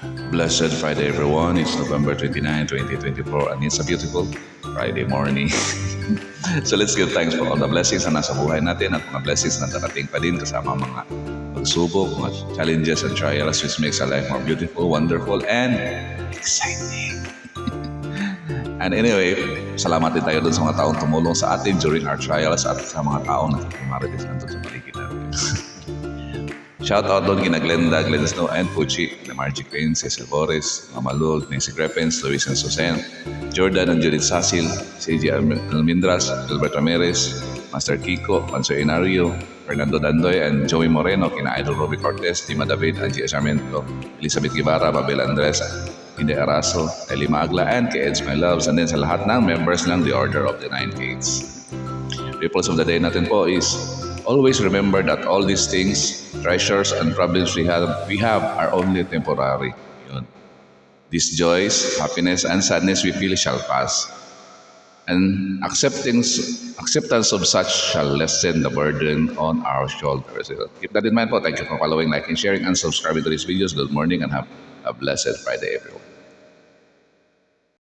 Blessed Friday, everyone. It's November 29, 2024, and it's a beautiful Friday morning. So let's give thanks for all the blessings na nasa buhay natin at mga blessings na darating pa din kasama mga pagsubok, mga challenges and trials which makes our life more beautiful, wonderful, and exciting. And anyway, salamat din tayo dun sa mga taong tumulong sa atin during our trials at sa mga taong nakakimarites nandun sa paligid natin. Shout out doon kina Glenda, Glenda Snow, and Pucci, na Margie Quinn, Cecil Boris, Mama Lul, Nancy Grepens, Luis and Susan, Jordan and Judith Sasil, CJ Almindras, Gilbert Ramirez, Master Kiko, Manso Inario, Fernando Dandoy, and Joey Moreno, kina Idol Robbie Cortez, Tima David, Angie Sarmiento, Elizabeth Guevara, Babel Andres, Inde Araso, Eli Magla, and kay Eds My Loves, and then sa lahat ng members ng The Order of the Nine Gates. Ripples of the day natin po is, always remember that all these things, treasures and problems we have are only temporary. Yun. These joys, happiness, and sadness we feel shall pass. And acceptance of such shall lessen the burden on our shoulders. Keep that in mind po. Thank you for following, liking, sharing, and subscribing to these videos. Good morning and have a blessed Friday, everyone.